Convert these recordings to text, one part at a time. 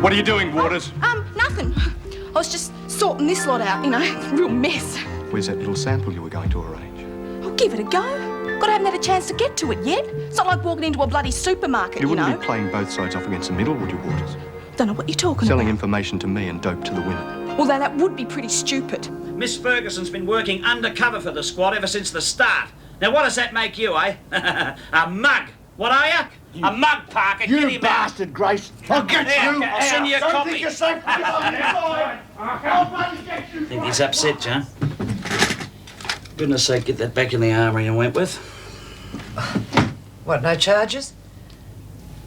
What are you doing, Waters? Nothing. I was just sorting this lot out, you know. Real mess. Where's that little sample you were going to arrange? I'll give it a go. God, I haven't had a chance to get to it yet. It's not like walking into a bloody supermarket, You you know. wouldn't be playing both sides off against the middle, would you, Waters? Don't know what you're talking Selling about. information to me and dope to the women. Although that would be pretty stupid. Miss Ferguson's been working undercover for the squad ever since the start. Now, what does that make you, eh? A mug. What are you? A mug, Parker. You Get him bastard, Grace. I'll get you. I'll send you a Don't copy. think you're safe. I think he's upset, John. Goodness sake, get that back in the armoury and Wentworth. What, no charges?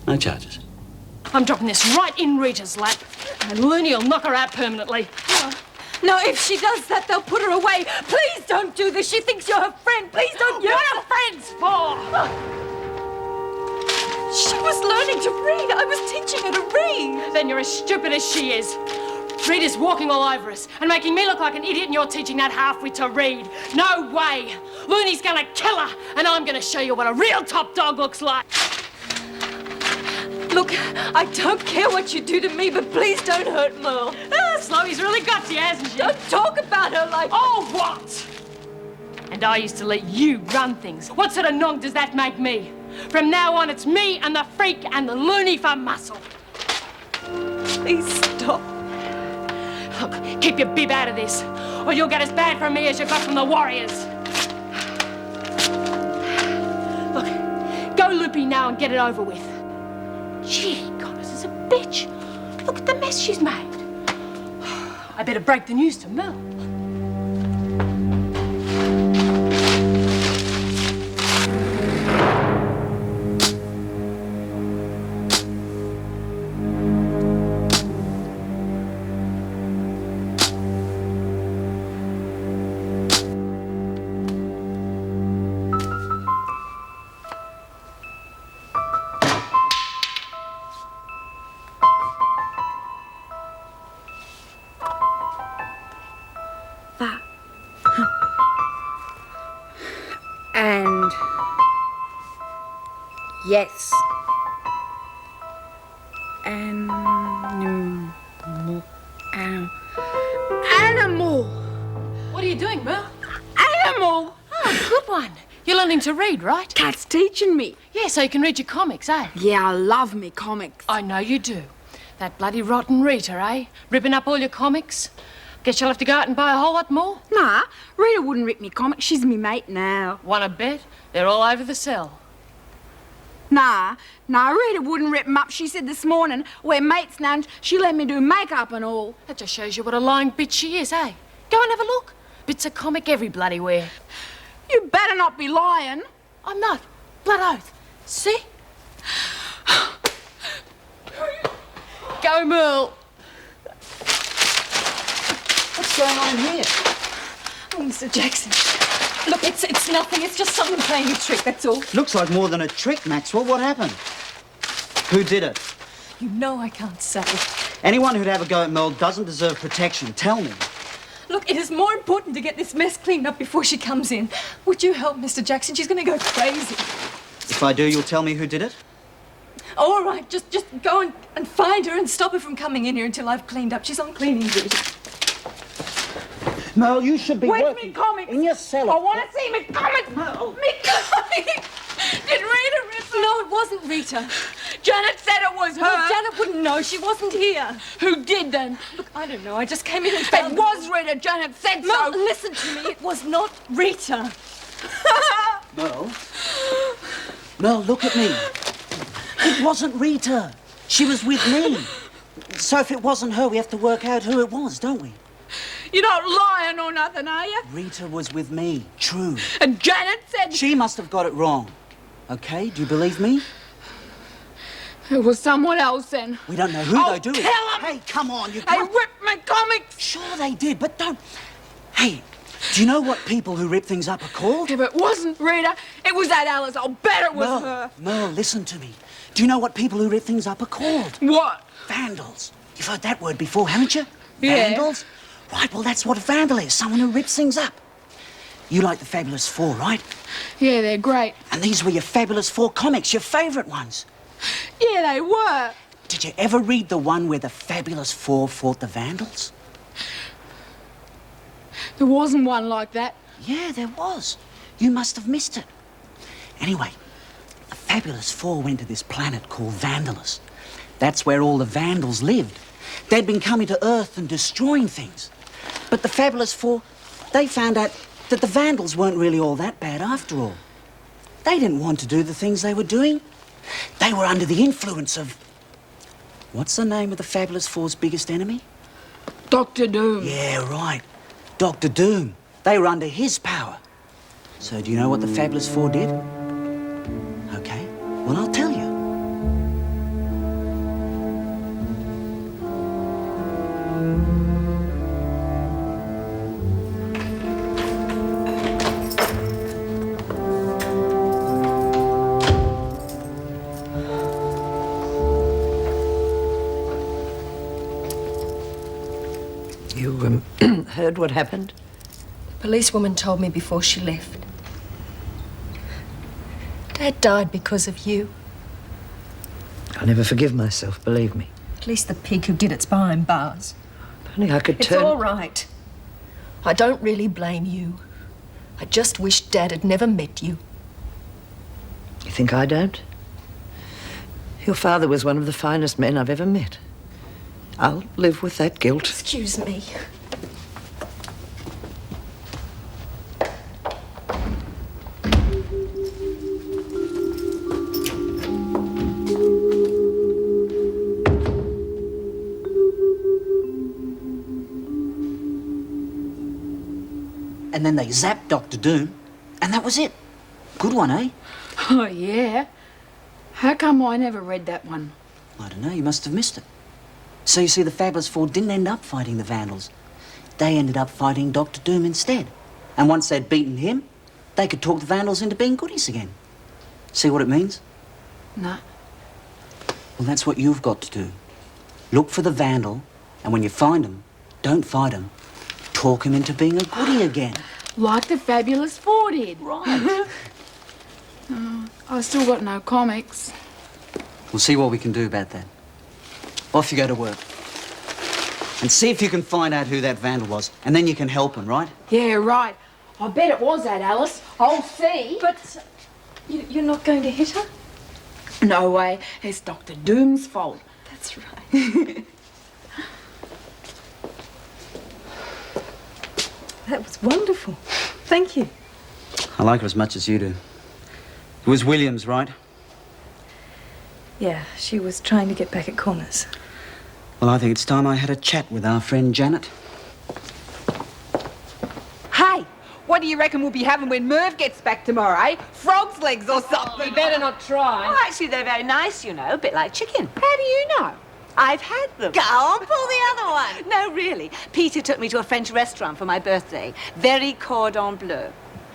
No charges. I'm dropping this right in Rita's lap. And Looney will knock her out permanently. No, if she does that, they'll put her away. Please don't do this. She thinks you're her friend. Please don't. What are friends for? She was learning to read. I was teaching her to read. Then you're as stupid as she is. Rita's walking all over us and making me look like an idiot, and you're teaching that half-wit to read. No way. Looney's gonna kill her, and I'm gonna show you what a real top dog looks like. Look, I don't care what you do to me, but please don't hurt Merle. Slowy's really got you, hasn't she? Don't talk about her like... Oh, what? And I used to let you run things. What sort of nog does that make me? From now on, it's me and the freak and the loony for muscle. Please stop. Look, keep your bib out of this, or you'll get as bad from me as you got from the Warriors. Look, go loopy now and get it over with. Gee, Connors is a bitch. Look at the mess she's made. I better break the news to Mel. And yes. Animal. What are you doing, Mel? Animal. Oh, good one. You're learning to read, right? Cat's teaching me. Yeah, so you can read your comics, eh? Yeah, I love me comics. I know you do. That bloody rotten Rita, eh? Ripping up all your comics. Guess you'll have to go out and buy a whole lot more. Nah, Rita wouldn't rip me comics. She's me mate now. Wanna bet? They're all over the cell. Nah, Rita wouldn't rip 'em up. She said this morning, we're mates now, and she let me do makeup and all. That just shows you what a lying bitch she is, eh? Go and have a look. Bits of comic every bloody where. You better not be lying. I'm not. Blood oath. See? Go, Merle. What's going on in here? Oh, Mr. Jackson. Look, it's nothing. It's just someone playing a trick, that's all. Looks like more than a trick, Maxwell. What happened? Who did it? You know I can't say. Anyone who'd have a go at Merle doesn't deserve protection. Tell me. Look, it is more important to get this mess cleaned up before she comes in. Would you help, Mr. Jackson? She's going to go crazy. If I do, you'll tell me who did it? All right, just go and find her and stop her from coming in here until I've cleaned up. She's on cleaning duty. Merle, you should be Where's working me comics? in your cellar. I want to see me comics. Merle. Me comics. Did Rita rip them? No, it wasn't Rita. Janet said it was her. Well, Janet wouldn't know. She wasn't here. Who did then? Look, I don't know. I just came in and It found... was Rita. Janet said No, so. listen to me. It was not Rita. Merle? Merle, look at me. It wasn't Rita. She was with me. So if it wasn't her, we have to work out who it was, don't we? You're not lying or nothing, are you? Rita was with me. True. And Janet said... She must have got it wrong. Okay, do you believe me? It was someone else then. We don't know who Oh, they do it. tell 'em! Hey, come on, you They can't... ripped my comics. Sure they did, but don't... Hey, do you know what people who rip things up are called? If it wasn't Rita, it was that Alice. I'll bet it was her. Merle, listen to me. Do you know what people who rip things up are called? What? Vandals. You've heard that word before, haven't you? Yeah. Vandals? Right, well, that's what a vandal is, someone who rips things up. You like the Fabulous Four, right? Yeah, they're great. And these were your Fabulous Four comics, your favourite ones. Yeah, they were. Did you ever read the one where the Fabulous Four fought the Vandals? There wasn't one like that. Yeah, there was. You must have missed it. Anyway, the Fabulous Four went to this planet called Vandalus. That's where all the Vandals lived. They'd been coming to Earth and destroying things. But the Fabulous Four, they found out that the Vandals weren't really all that bad after all. They didn't want to do the things they were doing. They were under the influence of... What's the name of the Fabulous Four's biggest enemy? Dr. Doom. Yeah, right. Dr. Doom. They were under his power. So do you know what the Fabulous Four did? Okay, well, I'll tell you. You heard what happened? The policewoman told me before she left. Dad died because of you. I'll never forgive myself, believe me. At least the pig who did it's behind bars. If only I could It's turn... all right. I don't really blame you. I just wish Dad had never met you. You think I don't? Your father was one of the finest men I've ever met. I'll live with that guilt. Excuse me. And then they zapped Dr. Doom, and that was it. Good one, eh? Oh, yeah. How come I never read that one? I don't know, you must have missed it. So you see, the Fabulous Four didn't end up fighting the Vandals. They ended up fighting Dr. Doom instead. And once they'd beaten him, they could talk the Vandals into being goodies again. See what it means? No. Well, that's what you've got to do. Look for the Vandal, and when you find him, don't fight him. Talk him into being a goodie again. Like the Fabulous Four did. Right. I've still got no comics. We'll see what we can do about that. Off you go to work. And see if you can find out who that Vandal was, and then you can help him, right? Yeah, right. I bet it was that, Alice. I'll see. But you're not going to hit her? No way. It's Dr. Doom's fault. That's right. That was wonderful. Thank you. I like her as much as you do. It was Williams, right? Yeah, she was trying to get back at Corners. Well, I think it's time I had a chat with our friend Janet. Hey, what do you reckon we'll be having when Merv gets back tomorrow, eh? Frog's legs or something? You better not try. Oh, actually, they're very nice, you know, a bit like chicken. How do you know? I've had them. Go on, pull the other one. No, really. Peter took me to a French restaurant for my birthday. Very cordon bleu.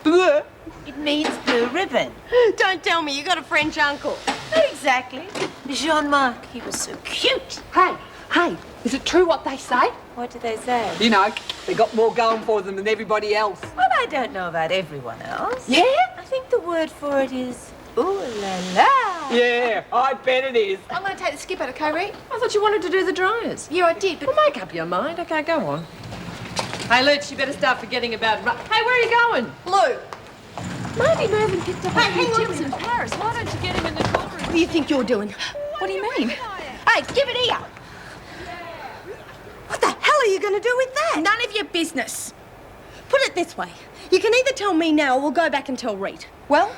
Bleu. It means blue ribbon. Don't tell me you got a French uncle. Exactly. Jean-Marc, he was so cute. Hey, is it true what they say? What did they say? You know, they got more going for them than everybody else. Well, I don't know about everyone else. Yeah? I think the word for it is ooh la la. Yeah, I bet it is. I'm going to take the skip out of Kyrie. I thought you wanted to do the dryers. Yeah, I did, but make up your mind. Okay, go on. Hey, Lutz, you better start forgetting about... Hey, where are you going? Lou. Maybe Mervyn picked up Hey, hang on a tips in minute. Paris. Why don't you get him in the corner? What do you think you're doing? What do you mean? Hey, give it here. What the hell are you going to do with that? None of your business. Put it this way. You can either tell me now or we'll go back and tell Reed. Well,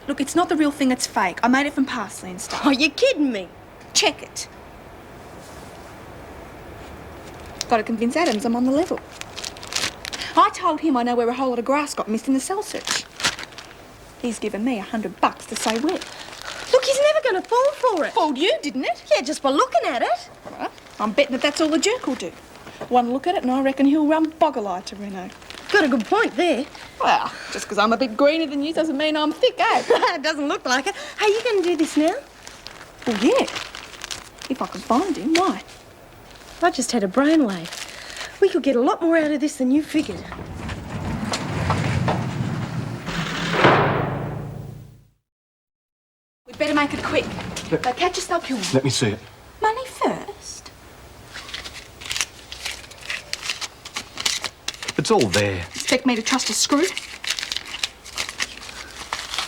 look, it's not the real thing, it's fake. I made it from parsley and stuff. Oh, you're kidding me. Check it. Got to convince Adams I'm on the level. I told him I know where a whole lot of grass got missed in the cell search. He's given me $100 to say where. Look, he's never going to fall for it. Fooled you, didn't it? Yeah, just by looking at it. Well, I'm betting that that's all the jerk will do. One look at it and I reckon he'll run boggle-eyed to Reno. Got a good point there. Well, just because I'm a bit greener than you doesn't mean I'm thick, eh? It doesn't look like it. Hey, you going to do this now? Well, yeah. If I can find him, why? I just had a brainwave. We could get a lot more out of this than you figured. We'd better make it quick. They'll catch us, they'll kill me. Let me see it. Mate, It's all there. Expect me to trust a screw?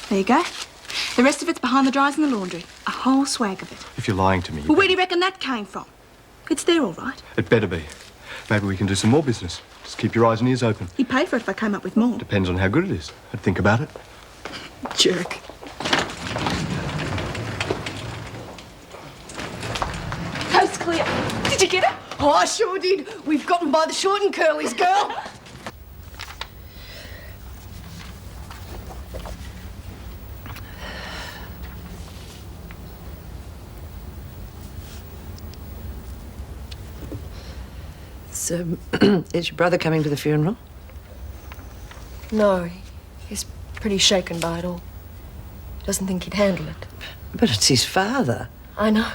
There you go. The rest of it's behind the dryers in the laundry. A whole swag of it. If you're lying to me, Well, where do you reckon that came from? It's there, all right. it better be. Maybe we can do some more business. Just keep your eyes and ears open. He'd pay for it if I came up with more. Depends on how good it is. I'd think about it. Jerk. Coast clear. Did you get it? Oh, I sure did. We've got 'em by the short and curlies, girl. So, is your brother coming to the funeral? No, he's pretty shaken by it all. Doesn't think he'd handle it. But it's his father. I know.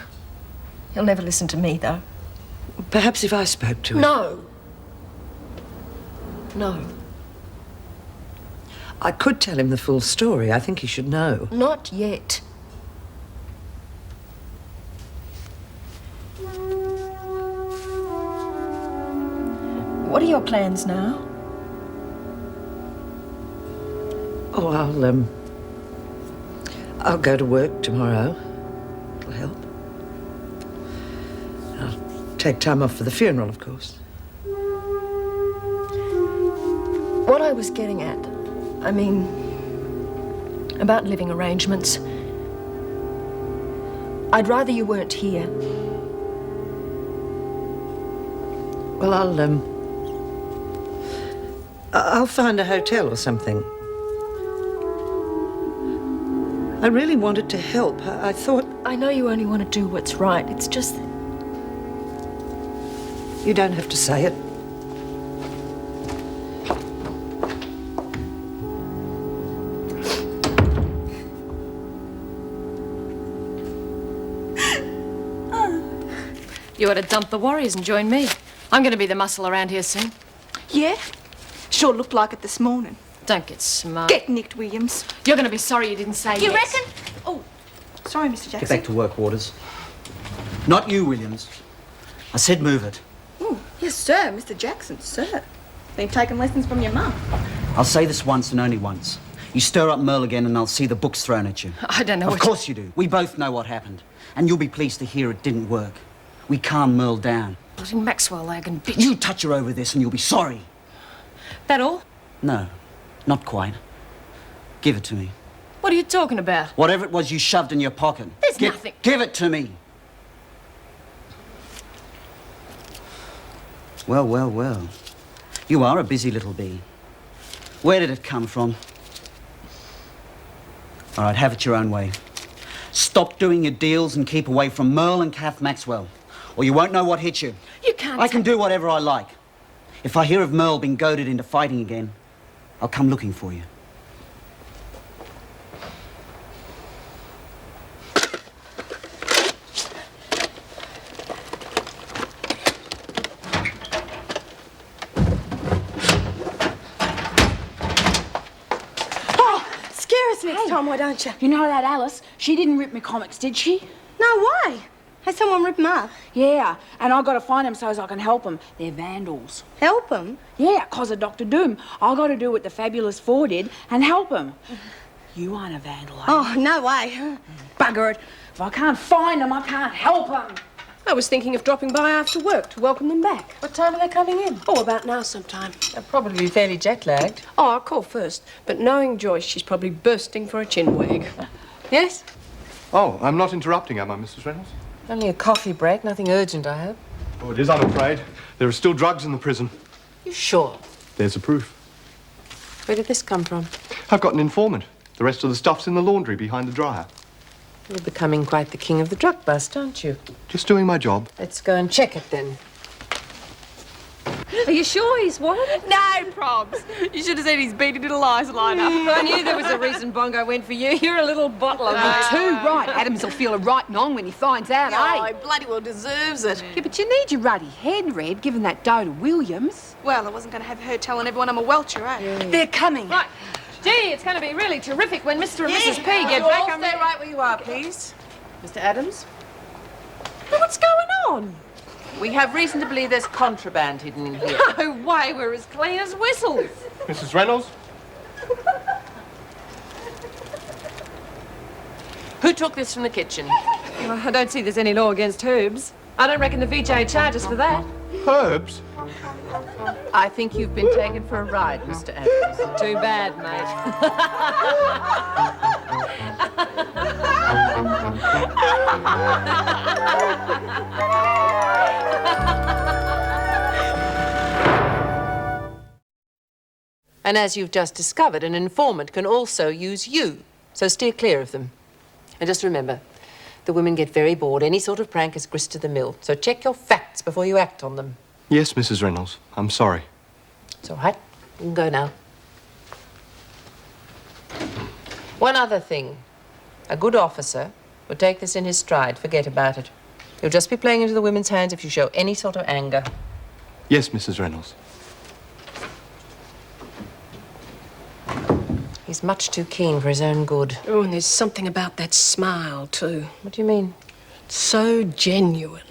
He'll never listen to me, though. Perhaps if I spoke to him. No. No. I could tell him the full story. I think he should know. Not yet. What are your plans now? Oh, I'll go to work tomorrow. It'll help. I'll take time off for the funeral, of course. What I was getting at, I mean, about living arrangements. I'd rather you weren't here. Well, I'll find a hotel or something. I really wanted to help. I thought... I know you only want to do what's right. It's just that... You don't have to say it. You ought to dump the Warriors and join me. I'm going to be the muscle around here soon. Yeah? Sure looked like it this morning. Don't get smart. Get nicked, Williams. You're going to be sorry you didn't say You yes. reckon? Oh, sorry, Mr. Jackson. Get back to work, Waters. Not you, Williams. I said move it. Oh, yes, sir, Mr. Jackson, sir. Been taking lessons from your mum. I'll say this once and only once. You stir up Merle again and I'll see the books thrown at you. I don't know Of course you do. We both know what happened. And you'll be pleased to hear it didn't work. We calmed Merle down. Bloody Maxwell Lagan, bitch. You touch her over this and you'll be sorry. That all? No, not quite. Give it to me. What are you talking about? Whatever it was you shoved in your pocket. There's nothing. Give it to me. Well, well, well. You are a busy little bee. Where did it come from? All right, have it your own way. Stop doing your deals and keep away from Merle and Kath Maxwell, or you won't know what hit you. You can't... I can do whatever I like. If I hear of Merle being goaded into fighting again, I'll come looking for you. Next time, why don't you? You know that Alice? She didn't rip me comics, did she? No way. Has someone ripped them up? Yeah, and I got to find them so as I can help them. They're vandals. Help them? Yeah, 'cause of Dr. Doom. I got to do what the Fabulous Four did and help them. You aren't a vandal, are you? Oh, no way. Bugger it. If I can't find them, I can't help them. I was thinking of dropping by after work to welcome them back. What time are they coming in? Oh, about now sometime. They'll probably be fairly jet-lagged. Oh, I'll call first. But knowing Joyce, she's probably bursting for a chinwag. Yes? Oh, I'm not interrupting, am I, Mrs. Reynolds? Only a coffee break. Nothing urgent, I hope. Oh, it is, I'm afraid. There are still drugs in the prison. You sure? There's the proof. Where did this come from? I've got an informant. The rest of the stuff's in the laundry behind the dryer. You're becoming quite the king of the drug bust, aren't you? Just doing my job. Let's go and check it, then. Are you sure he's one? No, Probs. You should have seen his beady little eyes line up. I knew there was a reason Bongo went for you. You're a little bottle of Too right. Adams will feel a right nong when he finds out, Oh, eh? he bloody well deserves it. Yeah, but you need your ruddy head, Red, giving that dough to Williams. Well, I wasn't going to have her telling everyone I'm a welcher, eh? They're coming. Right. Gee, it's going to be really terrific when Mr. and Mrs. P get All back. stay right where you are, please. Mr. Adams? What's going on? We have reason to believe there's contraband hidden in here. No way, we're as clean as whistles. Mrs. Reynolds? Who took this from the kitchen? Well, I don't see there's any law against herbs. I don't reckon the VJ charges for that. Herbs? I think you've been taken for a ride, Mr. Andrews. Too bad, mate. And as you've just discovered, an informant can also use you. So steer clear of them. And just remember, the women get very bored. Any sort of prank is grist to the mill. So check your facts before you act on them. Yes, Mrs. Reynolds. I'm sorry. It's all right. You can go now. One other thing. A good officer would take this in his stride. Forget about it. You'll just be playing into the women's hands if you show any sort of anger. Yes, Mrs. Reynolds. He's much too keen for his own good. Oh, and there's something about that smile, too. What do you mean? So genuine.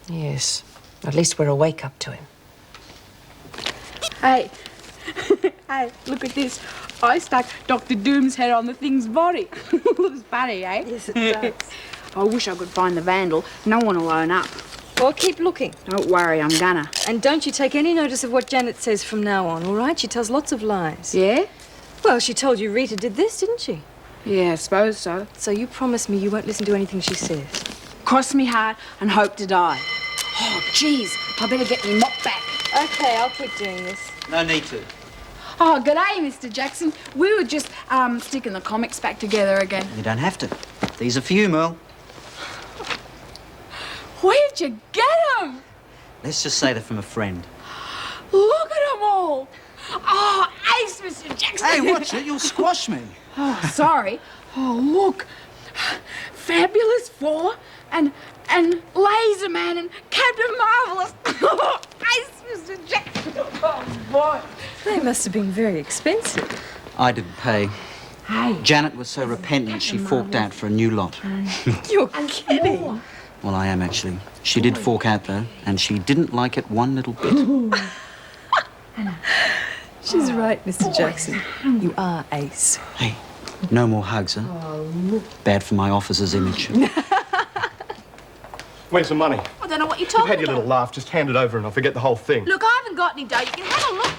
Yes. At least we're awake up to him. Hey. Hey, look at this. I stuck Dr. Doom's head on the thing's body. Looks funny, eh? Yes, it does. I wish I could find the vandal. No one will own up. Well, keep looking. Don't worry, I'm gonna. And don't you take any notice of what Janet says from now on, all right? She tells lots of lies. Yeah? Well, she told you Rita did this, didn't she? Yeah, I suppose so. So you promise me you won't listen to anything she says? Cross me heart and hope to die. Oh, jeez, I better get me mop back. Okay, I'll quit doing this. No need to. Oh, g'day, Mr. Jackson. We were just, sticking the comics back together again. You don't have to. These are for you, Merle. Where'd you get them? Let's just say they're from a friend. Look at them all. Oh, ace, Mr. Jackson. Hey, watch it. You'll squash me. Oh, sorry. Oh, look. Fabulous Four and Laser Man and Captain Marvelous. Ace, Mr. Jackson. Oh, boy. They must have been very expensive. I didn't pay. Hey. Janet was so repentant she forked out for a new lot. You're kidding. Well, I am actually. She did fork out, though, and she didn't like it one little bit. She's right, Mr. Jackson. You are ace. Hey, no more hugs, huh? Bad for my officer's image. Where's the money? I don't know what you're You've talking had your about. little laugh. Just hand it over and I'll forget the whole thing. Look, I haven't got any dough. You can have a look.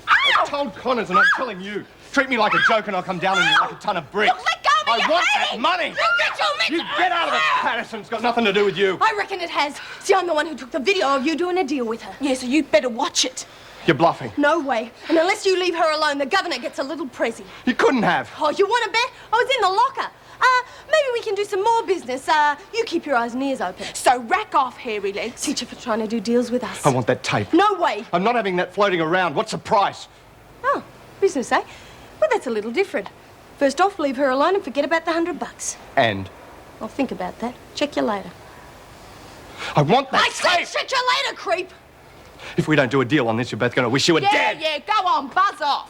I told Connors and I'm telling you. Treat me like a joke and I'll come down on you like a ton of bricks. Look, let go of me. I want that money. You get your mix. You get out of it, Patterson. It's got nothing to do with you. I reckon it has. See, I'm the one who took the video of you doing a deal with her. Yeah, so you'd better watch it. You're bluffing. No way. And unless you leave her alone, the governor gets a little prezi. You couldn't have. Oh, you want to bet? I was in the locker. Maybe we can do some more business. You keep your eyes and ears open. So rack off, hairy legs. Teach her for trying to do deals with us. I want that tape. No way. I'm not having that floating around. What's the price? Oh, business, eh? Well, that's a little different. First off, leave her alone and forget about the $100. And? I'll think about that. Check you later. I want that I said tape! check you later, creep! If we don't do a deal on this, you're both going to wish you were dead. Yeah, go on, buzz off.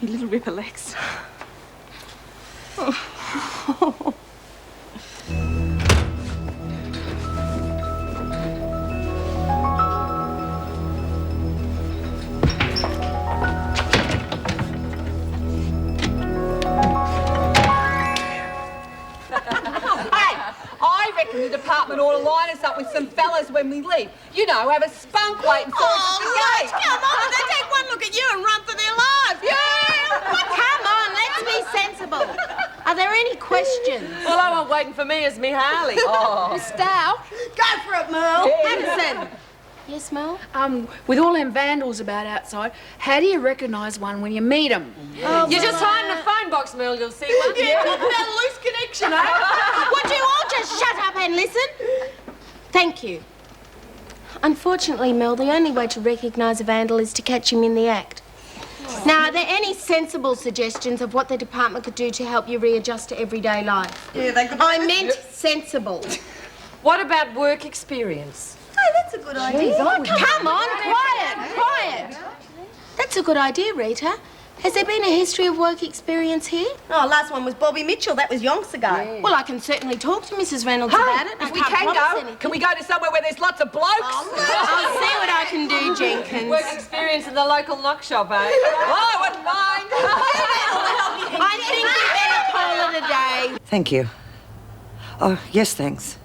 You little ripper legs. I reckon the department ought to line us up with some fellas when we leave. You know, have a spunk waiting for us at the gate. Come on, they take one look at you and run for their lives. Yeah! Come on, let's be sensible. Are there any questions? Well, I won't waiting for me as me Harley. Miss Dow. Go for it, Merle. Henderson. Yes, Mel? With all them vandals about outside, how do you recognise one when you meet them? You just hide in the phone box, Merle, you'll see one. Yeah, talk about a loose connection, eh? Would you all just shut up and listen? Thank you. Unfortunately, Mel, the only way to recognise a vandal is to catch him in the act. Now, are there any sensible suggestions of what the department could do to help you readjust to everyday life? Yeah, they could. I meant sensible. What about work experience? Oh, that's a good idea. Come on, quiet. That's a good idea, Rita. Has there been a history of work experience here? Oh, last one was Bobby Mitchell. That was yonks ago. Yeah. Well, I can certainly talk to Mrs. Reynolds Hey, about it. if we can go, can we go to somewhere where there's lots of blokes? I'll see what I can do, Jenkins. Work experience in the local knock shop, eh? Oh, I wouldn't mind. I think you better call it a day. Thank you. Oh, yes, thanks.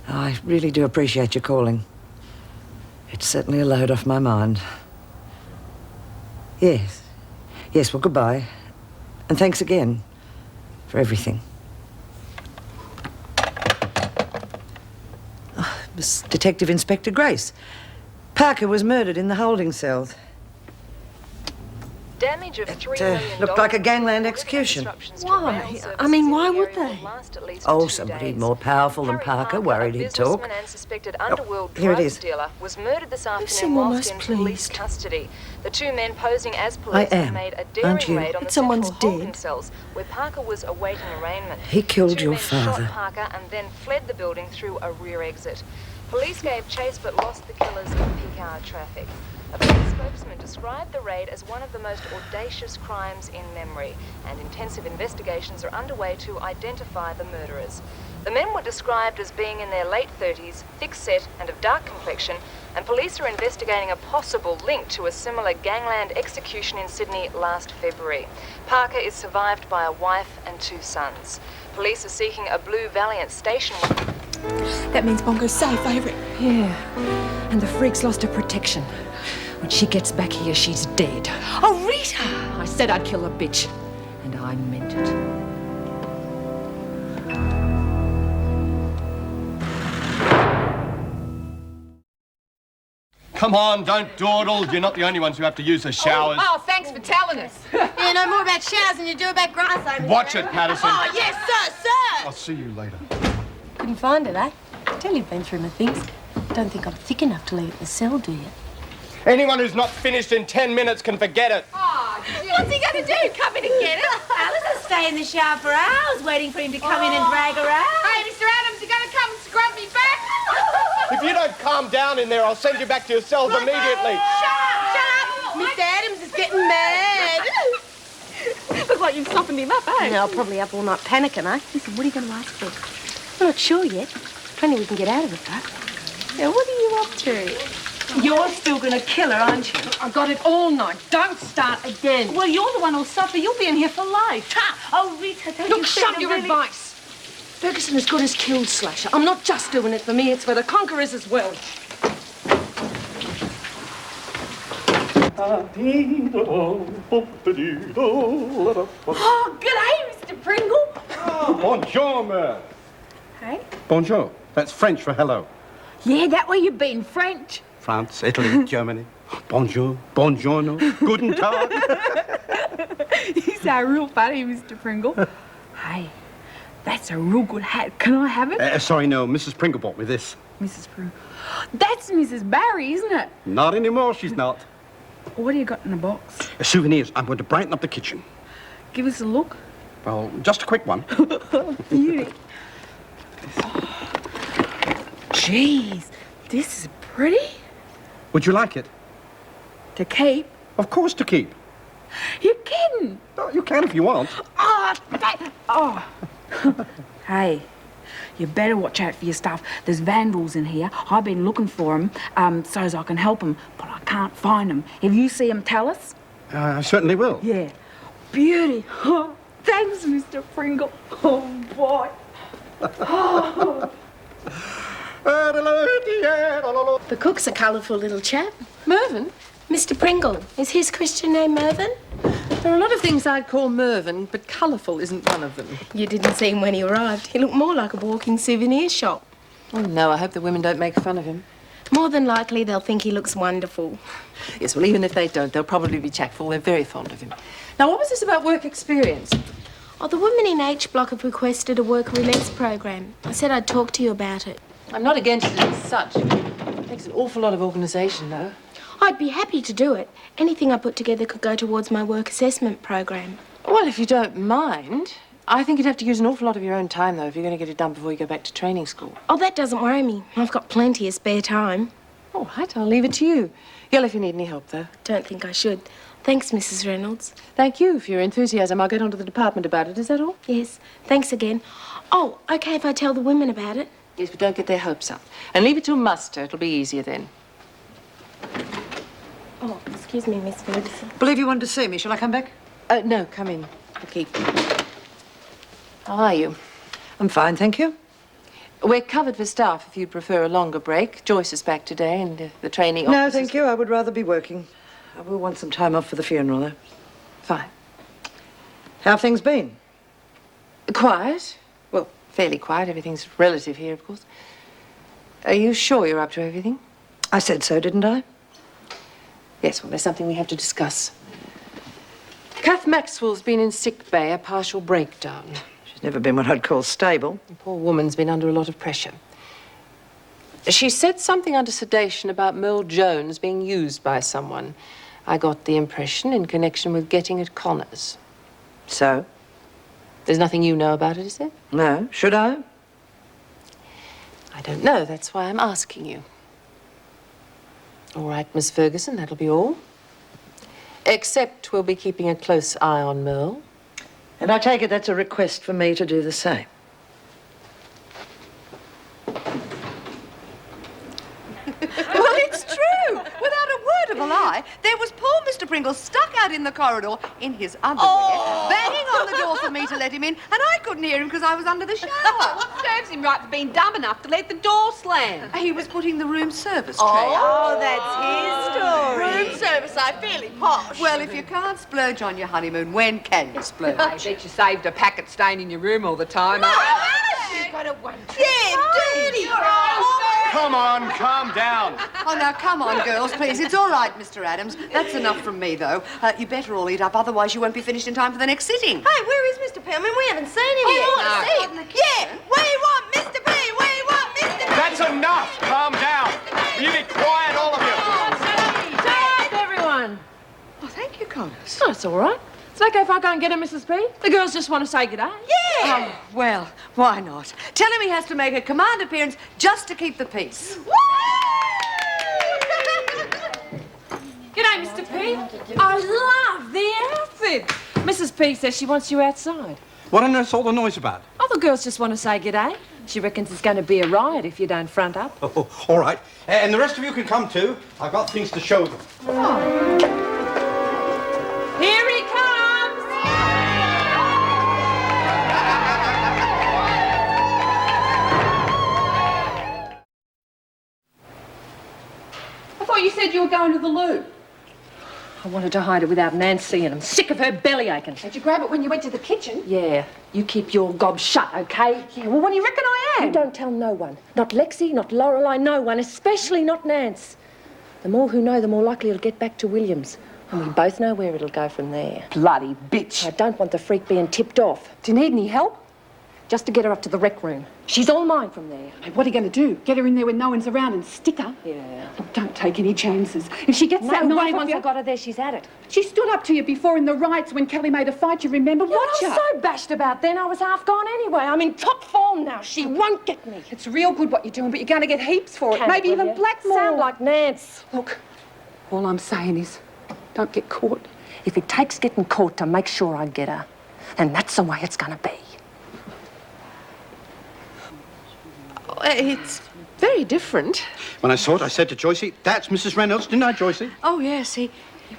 I really do appreciate your calling. It's certainly a load off my mind. Yes. Yes, well, goodbye. And thanks again for everything. Oh, it was Detective Inspector Grace. Parker was murdered in the holding cell. Damage of $3 million. Looked like a gangland execution. Why? I mean, why would they? Oh, somebody more powerful than Parker worried he'd talk. And suspected underworld here it drug is. dealer was murdered this afternoon seem whilst almost in police pleased. custody. The two men posing as I police am, have made a aren't daring you? raid on the Someone's central holding dead. cells where Parker was awaiting arraignment. He killed The two your men father. shot Parker and then fled the building through a rear exit. Police gave chase but lost the killers in peak hour traffic. A police spokesman described the raid as one of the most audacious crimes in memory, and intensive investigations are underway to identify the murderers. The men were described as being in their late 30s, thick-set and of dark complexion, and police are investigating a possible link to a similar gangland execution in Sydney last February. Parker is survived by a wife and 2 sons. Police are seeking a blue Valiant station. That means Bongo's safe, favourite. Yeah. And the freak's lost her protection. When she gets back here, she's dead. Oh, Rita! I said I'd kill a bitch. And I meant it. Come on, don't dawdle. You're not the only ones who have to use the showers. Oh, thanks for telling us. You know more about showers than you do about grass, I Watch it, Patterson. Oh, yes, sir. I'll see you later. Couldn't find it, eh? Tell you've been through my things. Don't think I'm thick enough to leave at the cell, do you? Anyone who's not finished in 10 minutes can forget it. Oh, what's he going to do? Come in and get it? Alice will stay in the shower for hours waiting for him to come in and drag her out. Hey, Mr. Adams, you gonna come scrub me back? If you don't calm down in there, I'll send you back to your cells immediately. Shut up! Mr. Adams is getting mad. Looks like you've softened him up, eh? No, probably up all night panicking, eh? Listen, what are you going to ask for? I'm not sure yet. Plenty we can get out of it, though. Now, what are you up to? You're still going to kill her, aren't you? I got it all night. Don't start again. Well, you're the one who'll suffer. You'll be in here for life. Oh, Rita, don't Look, you shut think your really... advice. Ferguson as good as killed Slasher. I'm not just doing it for me, it's for the conquerors as well. Oh, g'day, Mr. Pringle. Bonjour, ma'am. Hey? Bonjour. That's French for hello. Yeah, that way you've been French. France, Italy, Germany. Bonjour, buongiorno, guten Tag. You sound real funny, Mr. Pringle. Hey, that's a real good hat. Can I have it? Sorry, no. Mrs. Pringle bought me this. Mrs. Pringle. That's Mrs. Barry, isn't it? Not anymore, she's not. What do you got in the box? Souvenirs. I'm going to brighten up the kitchen. Give us a look. Well, just a quick one. Beauty. Jeez, this is pretty. Would you like it? To keep? Of course to keep. You're kidding. Oh, you can if you want. Oh, that... Oh. Hey, you better watch out for your stuff. There's vandals in here. I've been looking for them so as I can help them, but I can't find them. If you see them, tell us. I certainly will. Yeah. Beauty. Oh, thanks, Mr. Pringle. Oh, boy. Oh. The cook's a colourful little chap. Mervyn? Mr. Pringle. Is his Christian name Mervyn? There are a lot of things I'd call Mervyn, but colourful isn't one of them. You didn't see him when he arrived. He looked more like a walking souvenir shop. Oh, no, I hope the women don't make fun of him. More than likely, they'll think he looks wonderful. Yes, well, even if they don't, they'll probably be chafful. They're very fond of him. Now, what was this about work experience? Oh, the women in H Block have requested a work release program. I said I'd talk to you about it. I'm not against it as such. It takes an awful lot of organisation, though. I'd be happy to do it. Anything I put together could go towards my work assessment program. Well, if you don't mind. I think you'd have to use an awful lot of your own time, though, if you're going to get it done before you go back to training school. Oh, that doesn't worry me. I've got plenty of spare time. All right, I'll leave it to you. Yell if you need any help, though. Don't think I should. Thanks, Mrs. Reynolds. Thank you for your enthusiasm. I'll get onto the department about it. Is that all? Yes. Thanks again. Oh, okay if I tell the women about it? Yes, but don't get their hopes up. And leave it till muster. It'll be easier then. Oh, excuse me, Miss Ferguson. Believe you wanted to see me. Shall I come back? No, come in. Okay. How are you? I'm fine, thank you. We're covered for staff if you'd prefer a longer break. Joyce is back today and the trainee No, officers... thank you. I would rather be working. I will want some time off for the funeral, though. Fine. How have things been? Quiet. Well, fairly quiet. Everything's relative here, of course. Are you sure you're up to everything? I said so, didn't I? Yes, well, there's something we have to discuss. Kath Maxwell's been in sick bay, a partial breakdown. She's never been what I'd call stable. The poor woman's been under a lot of pressure. She said something under sedation about Merle Jones being used by someone. I got the impression in connection with getting at Connors. So? There's nothing you know about it, is there? No. Should I? I don't know. That's why I'm asking you. All right, Miss Ferguson, that'll be all. Except we'll be keeping a close eye on Merle. And I take it that's a request for me to do the same. Well, it's true. Without a word of a lie, there was poor Mr. Pringle stuck out in the corridor in his underwear, banging on the door for me to let him in, and I couldn't hear him because I was under the shower. Serves him right for being dumb enough to let the door slam. He was putting the room service tray Oh, up. that's his story. Room service, I fairly posh. Well, if you can't splurge on your honeymoon, when can you splurge? I bet you saved a packet staying in your room all the time. She's got a one. Yeah, dirty. Come on, calm down. Oh, now, come on, girls, please. It's all right, Mr. Adams. That's enough from me, though. You better all eat up, otherwise you won't be finished in time for the next sitting. Hey, where is Mr. Pillman? We haven't seen him yet. want to see him. Yeah, we want Mr. P. We want Mr. P. That's enough. Calm down. Will you be quiet, all of you? Shut up, everyone. Oh, thank you, Connors. Oh, it's all right. It's okay if I go and get her, Mrs. P. The girls just want to say good day. Yeah! Oh, well, why not? Tell him he has to make a command appearance just to keep the peace. G'day, Mr. P. I love the outfit. Mrs. P says she wants you outside. What on earth's all the noise about? Oh, the girls just want to say g'day. She reckons it's going to be a riot if you don't front up. Oh, all right. And the rest of you can come too. I've got things to show them. Here he comes! I thought you said you were going to the loo. I wanted to hide it without Nancy, and I'm sick of her belly aching. Did you grab it when you went to the kitchen? Yeah, you keep your gob shut, okay? Yeah, well, what do you reckon I am? You don't tell no one. Not Lexi, not Lorelei, no one, especially not Nance. The more who know, the more likely it'll get back to Williams. And we both know where it'll go from there. Bloody bitch. I don't want the freak being tipped off. Do you need any help? Just to get her up to the rec room. She's all mine from there. Hey, what are you going to do? Get her in there when no one's around and stick her? Yeah. Don't take any chances. If she gets that No knife way, off once you... I got her there, she's at it. She stood up to you before in the riots when Kelly made a fight, you remember? Yeah, Watch I her. was so bashed about then, I was half gone anyway. I'm in top form now. She won't get me. It's real good what you're doing, but you're going to get heaps for it. Can Maybe it, even will you? blackmail. Sound like Nance. Look, all I'm saying is, don't get caught. If it takes getting caught to make sure I get her, then that's the way it's going to be. It's very different. When I saw it, I said to Joycey, that's Mrs. Reynolds, didn't I, Joycey? Oh, yes, he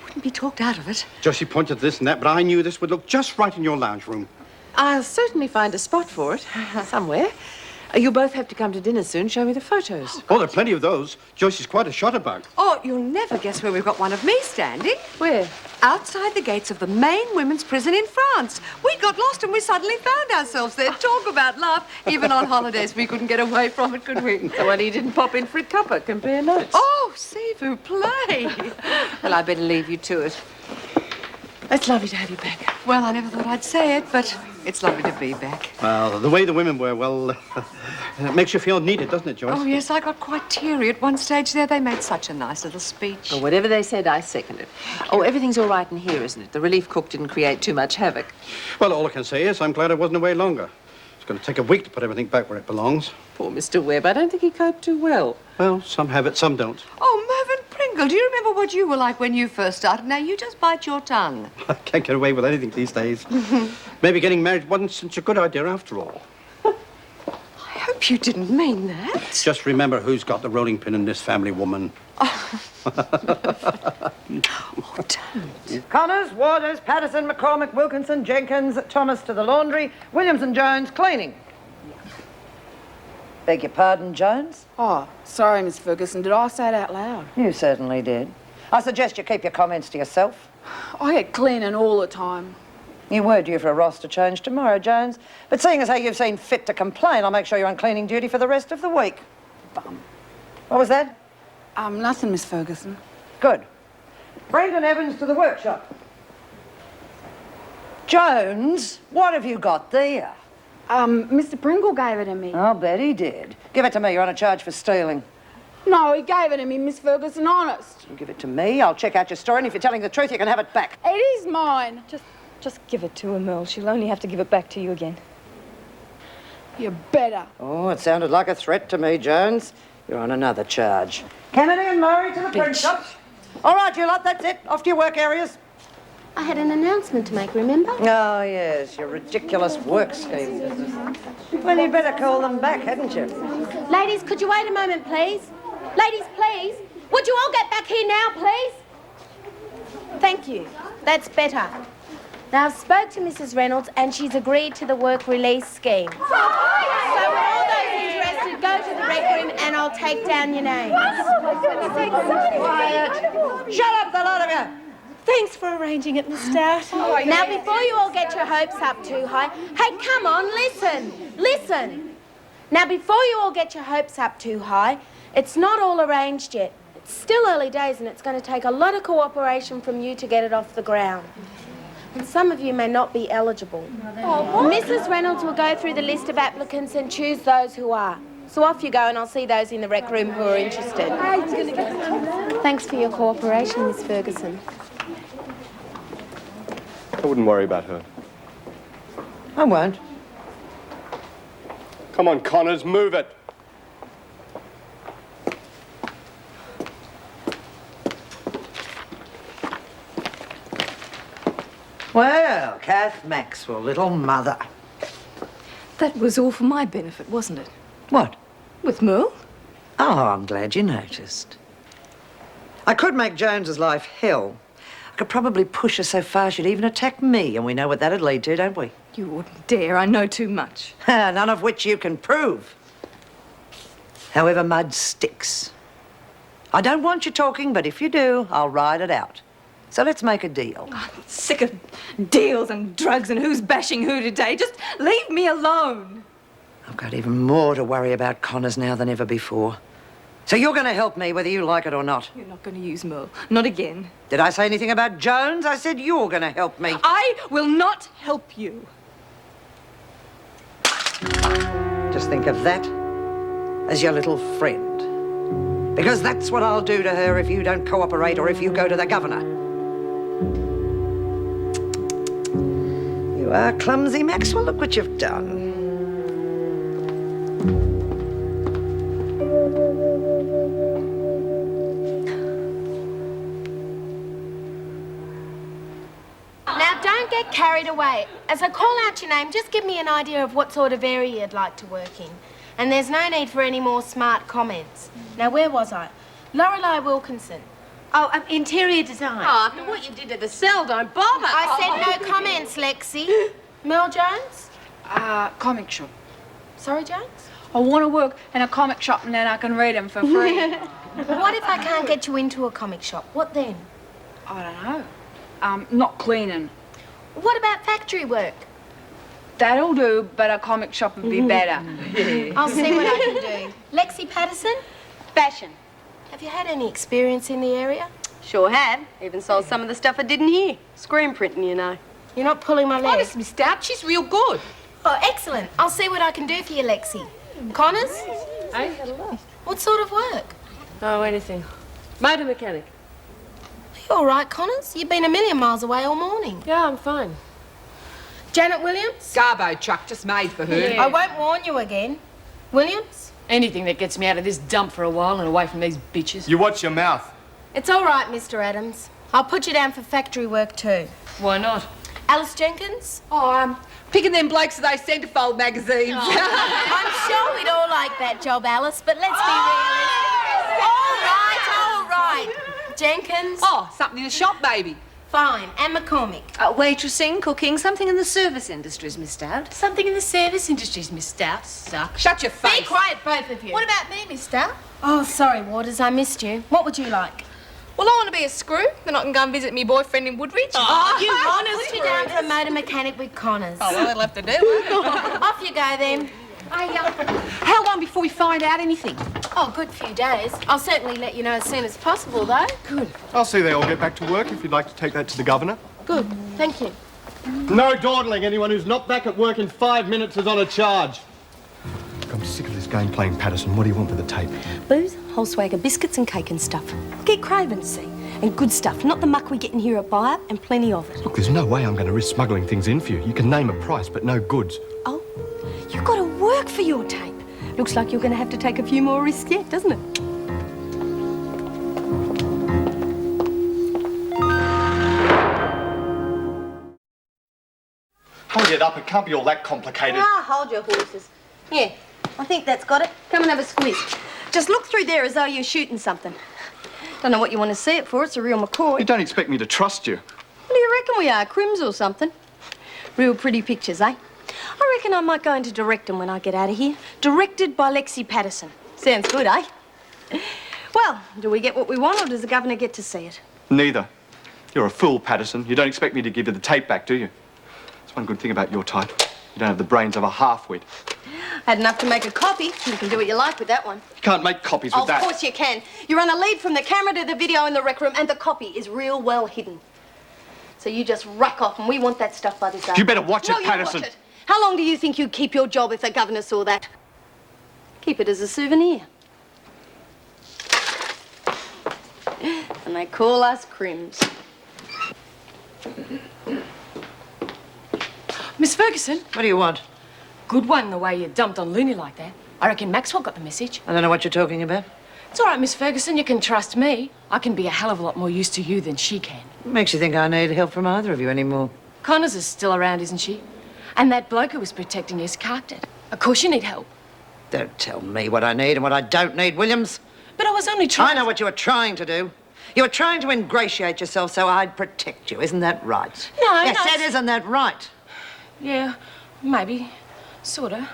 wouldn't be talked out of it. Joycey pointed to this and that, but I knew this would look just right in your lounge room. I'll certainly find a spot for it, somewhere. You'll both have to come to dinner soon. Show me the photos. Oh, there are plenty of those. Joycey's quite a shutterbug. Oh, you'll never guess where we've got one of me standing. Where? Outside the gates of the main women's prison in France. We got lost and we suddenly found ourselves there. Talk about laugh. Even on holidays, we couldn't get away from it, could we? The one he didn't pop in for a cuppa. Compare notes. Oh, s'il vous plaît. Well, I better leave you to it. It's lovely to have you back. Well, I never thought I'd say it, but it's lovely to be back. Well, the way the women were, well, it makes you feel needed, doesn't it, Joyce? Oh, yes, I got quite teary at one stage there. They made such a nice little speech. Well, whatever they said, I second it. Oh, everything's all right in here, isn't it? The relief cook didn't create too much havoc. Well, all I can say is I'm glad I wasn't away longer. It's going to take a week to put everything back where it belongs. Poor Mr. Webb. I don't think he coped too well. Well, some have it, some don't. Oh, Mervyn Pringle. Uncle, do you remember what you were like when you first started? Now, you just bite your tongue. I can't get away with anything these days. Maybe getting married wasn't such a good idea after all. I hope you didn't mean that. Just remember who's got the rolling pin in this family, woman. Connors, Waters, Patterson, McCormick, Wilkinson, Jenkins, Thomas to the laundry, Williams and Jones cleaning. Beg your pardon, Jones? Oh, sorry, Miss Ferguson. Did I say it out loud? You certainly did. I suggest you keep your comments to yourself. I get cleaning all the time. You were due for a roster change tomorrow, Jones. But seeing as how you've seen fit to complain, I'll make sure you're on cleaning duty for the rest of the week. Bum. What was that? Nothing, Miss Ferguson. Good. Brendan Evans to the workshop. Jones, what have you got there? Mr. Pringle gave it to me. I'll bet he did. Give it to me. You're on a charge for stealing. No, he gave it to me, Miss Ferguson, honest. You give it to me, I'll check out your story, and if you're telling the truth, you can have it back. It is mine. Just give it to her, Merle. She'll only have to give it back to you again. You better. Oh, it sounded like a threat to me, Jones. You're on another charge. Kennedy and Murray to the print shop. All right, you lot, that's it. Off to your work areas. I had an announcement to make, remember? Oh, yes, your ridiculous work scheme. Well, you'd better call them back, hadn't you? Ladies, could you wait a moment, please? Ladies, please. Would you all get back here now, please? Thank you. That's better. Now, I've spoke to Mrs. Reynolds and she's agreed to the work release scheme. So would all those interested go to the rec room and I'll take down your names. Quiet. Shut up, the lot of you. Thanks for arranging it, Miss Stout. Now, before you all get your hopes up too high, hey, come on, listen. Now, before you all get your hopes up too high, it's not all arranged yet. It's still early days and it's going to take a lot of cooperation from you to get it off the ground. And some of you may not be eligible. Mrs. Reynolds will go through the list of applicants and choose those who are. So off you go and I'll see those in the rec room who are interested. Thanks for your cooperation, Miss Ferguson. I wouldn't worry about her. I won't. Come on, Connors, move it. Well, Kath Maxwell, little mother. That was all for my benefit, wasn't it? What? With Merle? Oh, I'm glad you noticed. I could make Jones's life hell. I could probably push her so far she'd even attack me, and we know what that'd lead to, don't we? You wouldn't dare. I know too much. None of which you can prove. However, mud sticks. I don't want you talking, but if you do, I'll ride it out. So let's make a deal. I'm sick of deals and drugs and who's bashing who today. Just leave me alone. I've got even more to worry about Connors now than ever before. So you're going to help me whether you like it or not. You're not going to use Merle. Not again. Did I say anything about Jones? I said you're going to help me. I will not help you. Just think of that as your little friend. Because that's what I'll do to her if you don't cooperate or if you go to the governor. You are clumsy, Maxwell. Look what you've done. Now, don't get carried away. As I call out your name, just give me an idea of what sort of area you'd like to work in. And there's no need for any more smart comments. Now, where was I? Lorelei Wilkinson. Oh, interior design. Oh, after what you did to the cell, don't bother. I said no comments, Lexi. Mel Jones? Comic shop. Sorry, Jones? I want to work in a comic shop and then I can read them for free. But what if I can't get you into a comic shop? What then? I don't know. Not cleaning. What about factory work? That'll do, but a comic shop would be better. I'll see what I can do. Lexi Patterson? Fashion. Have you had any experience in the area? Sure have. Even sold some of the stuff I didn't hear. Screen printing, you know. You're not pulling my leg. Honest, Miss Stout, she's real good. Oh, excellent. I'll see what I can do for you, Lexi. Connors? Hey? What sort of work? Oh, anything. Motor mechanic. Are you all right, Connors? You've been a million miles away all morning. Yeah, I'm fine. Janet Williams? Garbo truck just made for her. Yeah. I won't warn you again. Williams? Anything that gets me out of this dump for a while and away from these bitches. You watch your mouth. It's all right, Mr. Adams. I'll put you down for factory work too. Why not? Alice Jenkins? Oh, picking them blokes with those centrefold magazines. I'm sure we'd all like that job, Alice, but let's be realistic. All right. Jenkins? Oh, something in the shop, baby. Fine. And McCormick? Waitressing, cooking, something in the service industries, Miss Stout. Something in the service industries, Miss Stout. Suck. Shut your face. Be quiet, both of you. What about me, Miss Stout? Oh, sorry, Waters, I missed you. What would you like? Well, I want to be a screw, then I can go and visit me boyfriend in Woodridge. Oh, you honest. Put you down for a motor mechanic with Connors. Oh, well, that'll have to do, won't it? Off you go, then. How long before we find out anything? Oh, good few days. I'll certainly let you know as soon as possible, though. Good. I'll see they all get back to work if you'd like to take that to the governor. Good. Thank you. No dawdling. Anyone who's not back at work in 5 minutes is on a charge. Look, I'm sick of this game playing, Patterson. What do you want with the tape? Booze, whole swag of biscuits and cake and stuff. Get craving, see? And good stuff, not the muck we get in here at Buyer, and plenty of it. Look, there's no way I'm going to risk smuggling things in for you. You can name a price, but no goods. Oh, you've got to work for your tape. Looks like you're going to have to take a few more risks yet, doesn't it? Hold it up. It can't be all that complicated. Ah, hold your horses. Yeah, I think that's got it. Come and have a squiz. Just look through there as though you're shooting something. Don't know what you want to see it for. It's a real McCoy. You don't expect me to trust you. What do you reckon we are, Crims or something? Real pretty pictures, eh? I reckon I might go in to direct them when I get out of here. Directed by Lexi Patterson. Sounds good, eh? Well, do we get what we want, or does the governor get to see it? Neither. You're a fool, Patterson. You don't expect me to give you the tape back, do you? That's one good thing about your type. You don't have the brains of a half-wit. Had enough to make a copy. You can do what you like with that one. You can't make copies with that. Of course you can. You run a lead from the camera to the video in the rec room, and the copy is real well hidden. So you just rack off, and we want that stuff by this afternoon. You better watch it, No, you Patterson. watch it. How long do you think you'd keep your job if the governor saw that? Keep it as a souvenir. And they call us Crims. Miss Ferguson? What do you want? Good one, the way you dumped on Looney like that. I reckon Maxwell got the message. I don't know what you're talking about. It's all right, Miss Ferguson. You can trust me. I can be a hell of a lot more use to you than she can. What makes you think I need help from either of you anymore? Connors is still around, isn't she? And that bloke who was protecting us carked it. Of course you need help. Don't tell me what I need and what I don't need, Williams. But I was only trying... I know what you were trying to do. You were trying to ingratiate yourself so I'd protect you. Isn't that right? No, Yes, no, that isn't that right? Yeah, maybe. Sorta.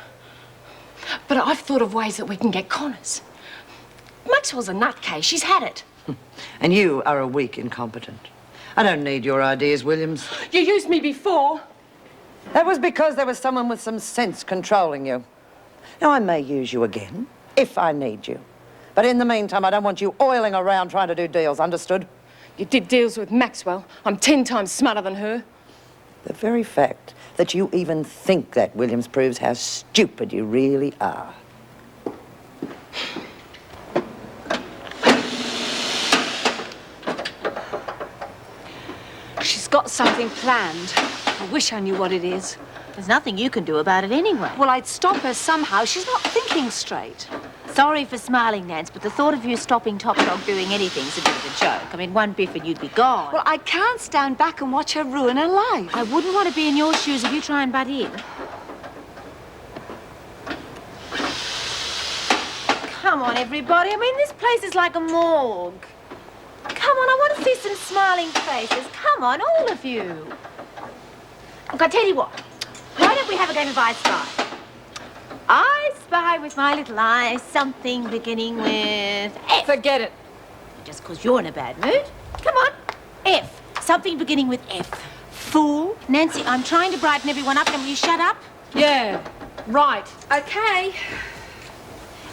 But I've thought of ways that we can get Connors. Maxwell's a nutcase. She's had it. And you are a weak incompetent. I don't need your ideas, Williams. You used me before. That was because there was someone with some sense controlling you. Now, I may use you again, if I need you. But in the meantime, I don't want you oiling around trying to do deals, understood? You did deals with Maxwell. I'm 10 times smarter than her. The very fact that you even think that, Williams, proves how stupid you really are. She's got something planned. I wish I knew what it is. There's nothing you can do about it anyway. Well, I'd stop her somehow. She's not thinking straight. Sorry for smiling, Nance, but the thought of you stopping Top Dog doing anything's a bit of a joke. I mean, one biff and you'd be gone. Well, I can't stand back and watch her ruin her life. I wouldn't want to be in your shoes if you try and butt in. Come on, everybody. I mean, this place is like a morgue. Come on, I want to see some smiling faces. Come on, all of you. Look, I tell you what. Why don't we have a game of I Spy? I spy with my little eye something beginning with F. Forget it. Just because you're in a bad mood. Come on. F. Something beginning with F. Fool. Nancy, I'm trying to brighten everyone up. Can you shut up? Yeah, right. Okay.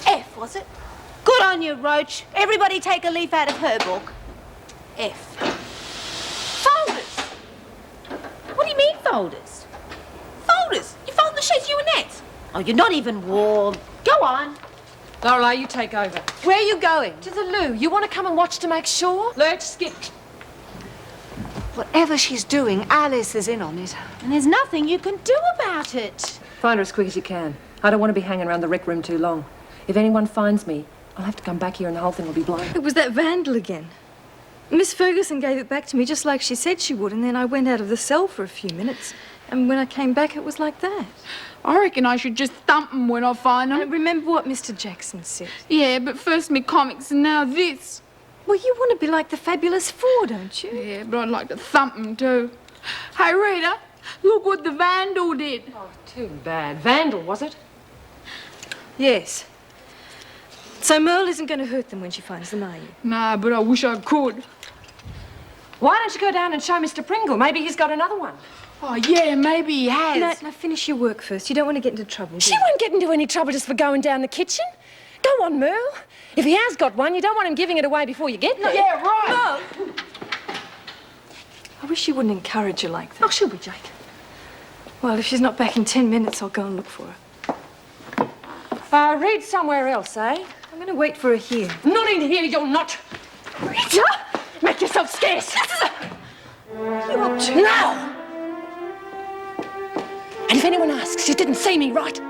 F, was it? Good on you, Roach. Everybody take a leaf out of her book. F. Folders. What do you mean, folders? Folders. You fold the sheets, you and Nat. Oh, you're not even warm. Go on. Lorelei, you take over. Where are you going? To the loo. You want to come and watch to make sure? Let's skip. Whatever she's doing, Alice is in on it. And there's nothing you can do about it. Find her as quick as you can. I don't want to be hanging around the rec room too long. If anyone finds me, I'll have to come back here and the whole thing will be blown. It was that vandal again. Miss Ferguson gave it back to me just like she said she would, and then I went out of the cell for a few minutes. And when I came back, it was like that. I reckon I should just thump 'em when I find them. Remember what Mr. Jackson said? Yeah, but first me comics and now this. Well, you want to be like the Fabulous Four, don't you? Yeah, but I'd like to thump 'em too. Hey, Rita, look what the vandal did. Oh, too bad. Vandal, was it? Yes. So Merle isn't going to hurt them when she finds them, are you? Nah, but I wish I could. Why don't you go down and show Mr. Pringle? Maybe he's got another one. Oh, yeah, maybe he has. No, finish your work first. You don't want to get into trouble, do She you? won't get into any trouble just for going down the kitchen. Go on, Merle. If he has got one, you don't want him giving it away before you get there. Yeah, right. No. I wish you wouldn't encourage her like that. Oh, she'll be, Jake. Well, if she's not back in 10 minutes, I'll go and look for her. Read somewhere else, eh? I'm going to wait for her here. Not in here, you're not. Rita! Make yourself scarce. You up to? No! And if anyone asks, you didn't see me, right?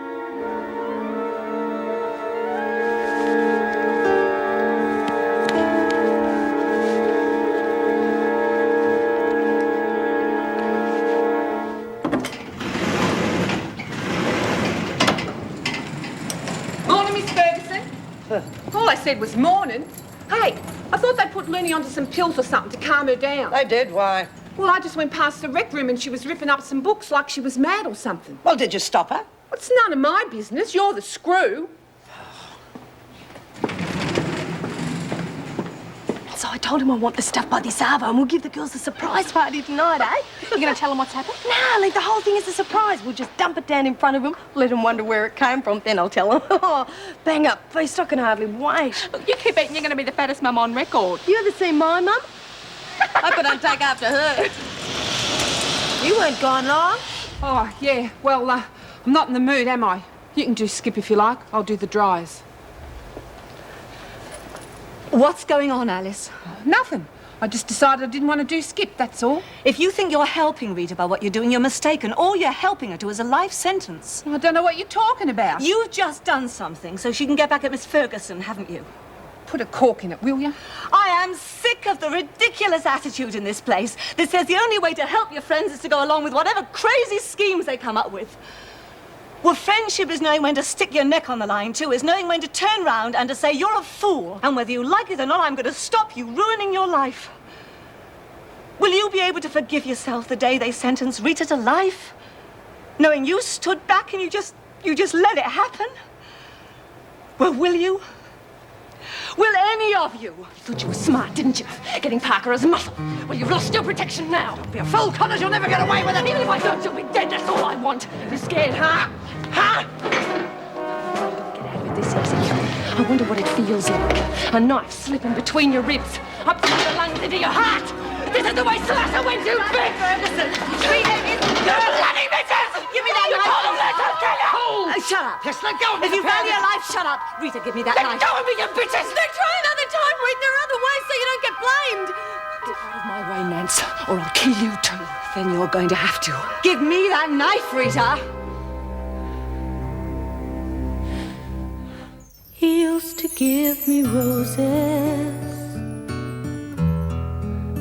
Morning, Miss Ferguson. All I said was morning. Hey, I thought they put Looney onto some pills or something to calm her down. They did, why? Well, I just went past the rec room and she was ripping up some books like she was mad or something. Well, did you stop her? Well, it's none of my business. You're the screw. So I told him I want the stuff by this Arvo and we'll give the girls a surprise party tonight, eh? You going to tell them what's happened? Nah, leave the whole thing as a surprise. We'll just dump it down in front of them, let them wonder where it came from, then I'll tell them. Oh, bang up feast, I can hardly wait. Look, you keep betting you're going to be the fattest mum on record. You ever seen my mum? Hope I don't take after her. You weren't gone long. Oh, yeah. Well, I'm not in the mood, am I? You can do Skip if you like. I'll do the dries. What's going on, Alice? Nothing. I just decided I didn't want to do Skip, that's all. If you think you're helping Rita by what you're doing, you're mistaken. All you're helping her to is a life sentence. I don't know what you're talking about. You've just done something so she can get back at Miss Ferguson, haven't you? Put a cork in it, will you? I am sick of the ridiculous attitude in this place that says the only way to help your friends is to go along with whatever crazy schemes they come up with. Well, friendship is knowing when to stick your neck on the line, too, is knowing when to turn round and to say you're a fool, and whether you like it or not, I'm going to stop you ruining your life. Will you be able to forgive yourself the day they sentenced Rita to life? Knowing you stood back and you just let it happen? Well, will you? Will any of you? You thought you were smart, didn't you? Getting Parker as muscle. Well, you've lost your protection now. Don't be a fool, Connors. You'll never get away with it. Even if I don't, you'll be dead. That's all I want. You're scared, huh? Huh? Get out of it this easy. I wonder what it feels like. A knife slipping between your ribs, up through your lungs into your heart. This is the way Slasher went to bed. Ferguson, treat him in You're a bloody bitches! Give me that You knife. call them that, I'll kill you! Shut up. Yes, let go of me. If you value your life, shut up. Rita, give me that Let knife. go of me, you bitches! Then try another time, Ruth. There are other ways so you don't get blamed. Get out of my way, Nance, or I'll kill you too. Then you're going to have to. Give me that knife, Rita. He used to give me roses.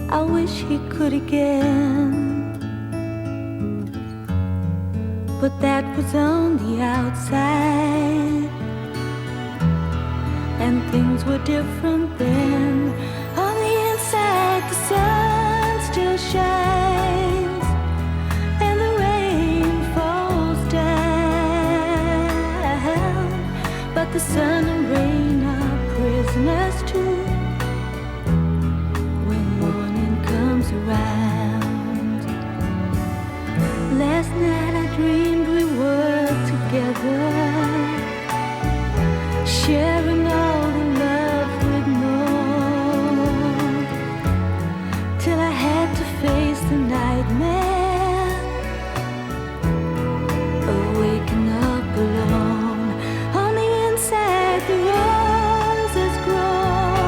I wish he could again. But that was on the outside, and things were different then. On the inside, the sun still shines, and the rain falls down. But the sun and rain are prisoners too when morning comes around. Last night I dreamed we were together, sharing all the love we'd known, till I had to face the nightmare of waking up alone. On the inside the roses grow,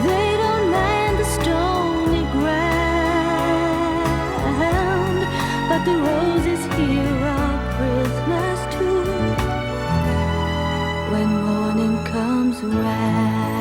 they don't mind the stony ground, but the roses here are prisoners too when morning comes around.